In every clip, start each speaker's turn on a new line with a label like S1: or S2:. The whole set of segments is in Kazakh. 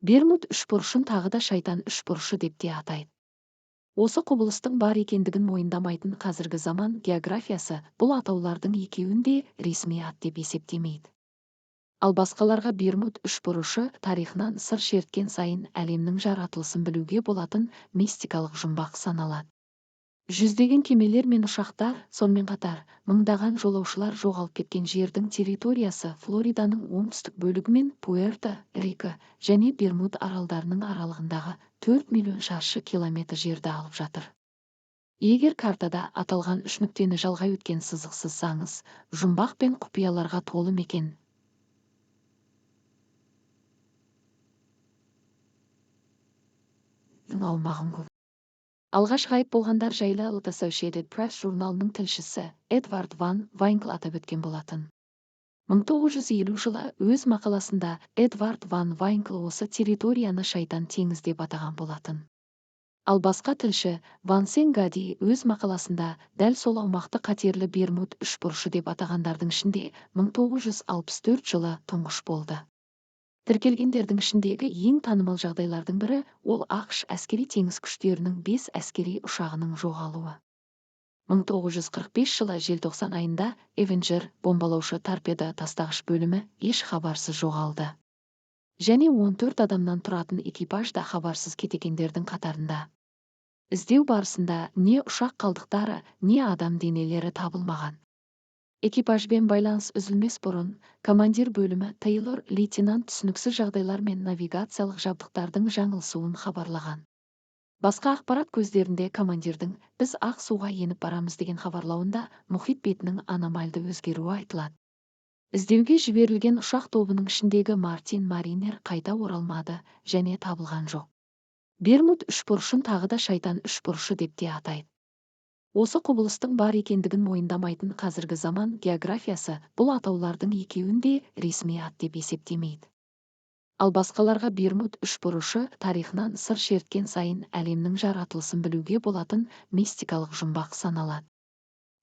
S1: Бермуд үшбұрышын тағы да шайтан үшбұрышы деп те атайды. Осы құбылыстың бар екендігін мойындамайтын қазіргі заман географиясы бұл атаулардың екеуін де ресми ат деп есептемейді. Ал басқаларға Бермуд үшбұрышы тарихынан сыр шерткен сайын әлемнің жаратылысын білуге болатын мистикалық жұмбақ саналады. Жүздеген кемелер мен ұшақтар, сонымен қатар мыңдаған жолаушылар жоғалып кеткен жердің территориясы Флориданың оңтүстік бөлігі мен Пуэрто-Рико және Бермуд аралдарының аралығындағы 4 миллион шаршы километр жерді алып жатыр. Егер картада аталған үш нүктені жалғай өткен сызық сызсаңыз, жұмбақ пен құпияларға толы мекен аумағын көп. Алғаш ғайып болғандар жайлы Associated Press журналының тілшісі Эдвард Ван Вайнкл атап өткен болатын. 1950 жылы өз мақаласында Эдвард Ван Вайнкл осы территорияны шайтан теңіз деп атаған болатын. Ал басқа тілші Ван Сенгади өз мақаласында дәл сол аумақты қатерлі Бермуд үшбұрышы деп атағандардың ішінде 1964 жылы тұңғыш болды. Тіркелгендердің ішіндегі ең танымал жағдайлардың бірі ол ақш әскери теңіз күштерінің 5 әскери ұшағының жоғалуы. 1945 жылы желтоқсан айында Эвенджер бомбалаушы торпеда тастағыш бөлімі еш хабарсыз жоғалды. Және 14 адамнан тұратын экипаж да хабарсыз кеткендердің қатарында. Іздеу барысында не ұшақ қалдықтары, не адам денелері табылмаған. Экипажбен байланыс үзілмес бұрын, командир бөлімі Тейлор лейтенант түсініксіз жағдайлар мен навигациялық жабдықтардың жаңылысуын хабарлаған. Басқа ақпарат көздерінде командирдің біз ақ суға еніп барамыз деген хабарлауында мұхит бетінің аномальды өзгеруі айтылады. Іздеуге жіберілген ұшақ тобының ішіндегі Мартин Маринер қайта оралмады және табылған жоқ. Бермуд үшбұрышын тағы да шайтан үшбұрышы деп те атайды. Осы құбылыстың бар екендігін мойындамайтын қазіргі заман географиясы бұл атаулардың екеуін де ресми ат деп есептемейді. Ал басқаларға Бермуд үшбұрышы тарихынан сыр шерткен сайын әлемнің жаратылысын білуге болатын мистикалық жұмбақ саналады.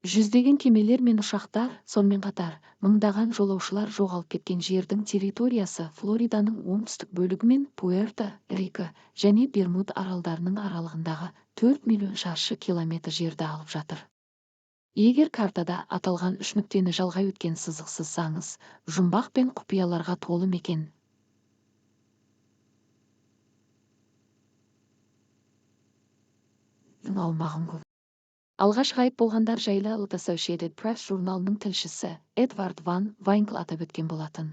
S1: Жүздеген кемелер мен ұшақтар, сонымен қатар мыңдаған жолаушылар жоғалып кеткен жердің территориясы Флориданың оңтүстік бөлігі мен Пуэрто-Рико және Бермуд аралдарының аралығындағы 4 миллион шаршы километр жерді алып жатыр. Егер картада аталған үш нүктені жалғай өткен сызық сызсаңыз, жұмбақ пен құпияларға толы мекен аумағын көп. Алғаш ғайып болғандар жайлы Associated Press журналының тілшісі Эдвард Ван Вайнкл атап өткен болатын.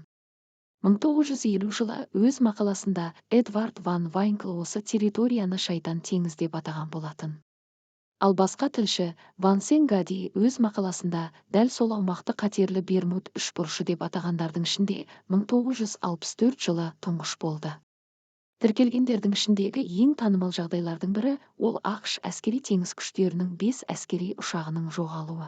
S1: 1950 жылы өз мақаласында Эдвард Ван Вайнкл осы территорияны шайтан теңіз деп атаған болатын. Ал басқа тілші Ван Сенгади өз мақаласында дәл сол аумақты қатерлі Бермуд үшбұрышы деп атағандардың ішінде 1964 жылы тұңғыш болды. Тіркелгендердің ішіндегі ең танымал жағдайлардың бірі ол ақш әскери теңіз күштерінің 5 әскери ұшағының жоғалуы.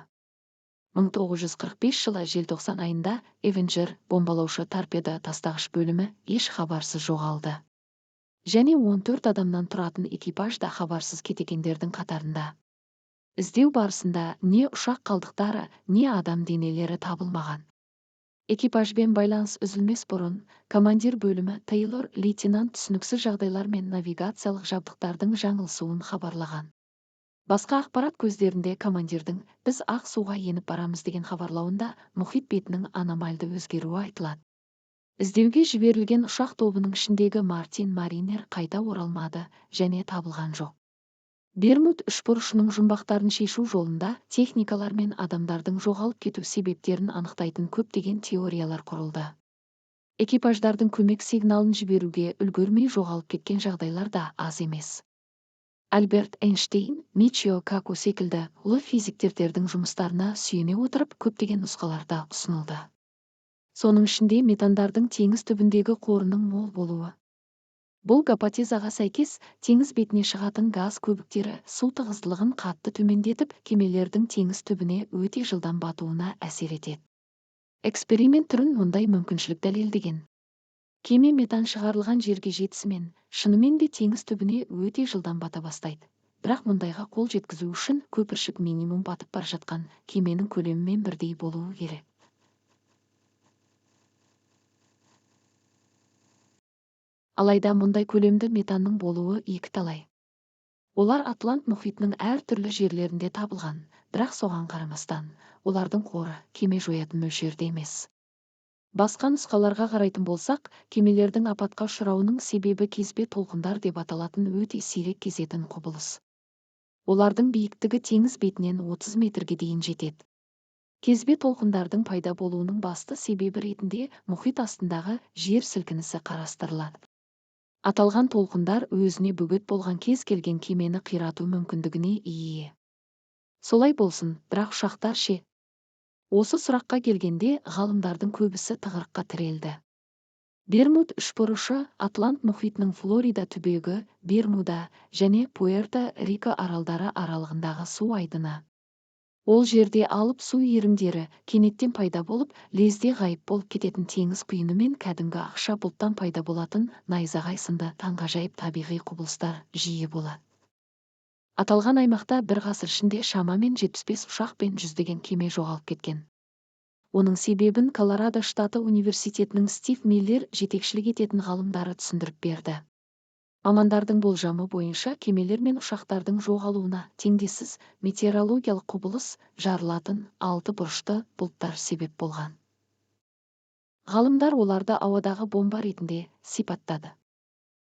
S1: 1945 жылы желтоқсан айында Эвенджер бомбалаушы торпеда тастағыш бөлімі еш хабарсыз жоғалды. Және 14 адамнан тұратын экипаж да хабарсыз кеткендердің қатарында. Іздеу барысында не ұшақ қалдықтары, не адам денелері табылмаған. Экипажбен байланыс үзілмес бұрын, командир бөлімі Тейлор лейтенант түсініксіз жағдайлар мен навигациялық жабдықтардың жаңылысуын хабарлаған. Басқа ақпарат көздерінде командирдің біз ақ суға еніп барамыз деген хабарлауында мұхит бетінің аномальды өзгеруі айтылады. Іздеуге жіберілген ұшақ тобының ішіндегі Мартин Маринер қайта оралмады және табылған жоқ. Бермуд үшбұрышының жұмбақтарын шешу жолында техникалар мен адамдардың жоғалып кету себептерін анықтайтын көптеген теориялар құрылды. Экипаждардың көмек сигналын жіберуге үлгермей жоғалып кеткен жағдайлар да аз емес. Альберт Эйнштейн, Мичио Каку секілді ұлы физиктердің жұмыстарына сүйене отырып көптеген нұсқаларда ұсынылды. Соның ішінде метандардың теңіз түбіндегі қорының мол болуы. Бұл гипотезаға сәйкес теңіз бетіне шығатын газ көбіктері су тығыздылығын қатты төмендетіп, кемелердің теңіз түбіне өте жылдам батуына әсер етеді. Эксперимент түрін мұндай мүмкіншілік дәлелдеген. Кеме метан шығарылған жерге жетісімен, шынымен де теңіз түбіне өте жылдам бата бастайды. Бірақ мұндайға қол жеткізу үшін көпіршік минимум батып бара жатқан кеменің көлемімен бірдей болуы керек. Алайда мұндай көлемді метанның болуы екіталай. Олар Атлант мұхитының әртүрлі жерлерінде табылған, бірақ соған қарамастан, олардың қоры кеме жоятын мөлшерде емес. Басқа нұсқаларға қарайтын болсақ, кемелердің апатқа ұшырауының себебі кезбе толқындар деп аталатын өте сирек кезетін құбылыс. Олардың биіктігі теңіз бетінен 30 метрге дейін жетеді. Кезбе толқындардың пайда болуының басты себебі ретінде мұхит астындағы жер сілкінісі қарастырылады. Аталған толқындар өзіне бөгет болған кез келген кемені қирату мүмкіндігіне ие. Солай болсын, бірақ ұшақтар ше? Осы сұраққа келгенде ғалымдардың көбісі тығырыққа тірелді. Бермуд үшбұрышы Атлант мұхитының Флорида түбегі, Бермуда және Пуэрто-Рико аралдары аралығындағы су айдыны. Ол жерде алып су иірімдері кенеттен пайда болып, лезде ғайып болып кететін теңіз құйыны мен кәдімгі ақша бұлттан пайда болатын найзағай сынды таңғажайып табиғи құбылыстар жиі болады. Аталған аймақта бір ғасыр ішінде шамамен 75 ұшақ пен жүздеген кеме жоғалып кеткен. Оның себебін Колорадо штаты университетінің Стив Миллер жетекшілік ететін ғалымдары түсіндіріп берді. Мамандардың болжамы бойынша кемелер мен ұшақтардың жоғалуына теңдессіз метеорологиялық құбылыс, жарылатын 6 бұрышты бұлттар себеп болған. Ғалымдар оларды ауадағы бомба ретінде сипаттады.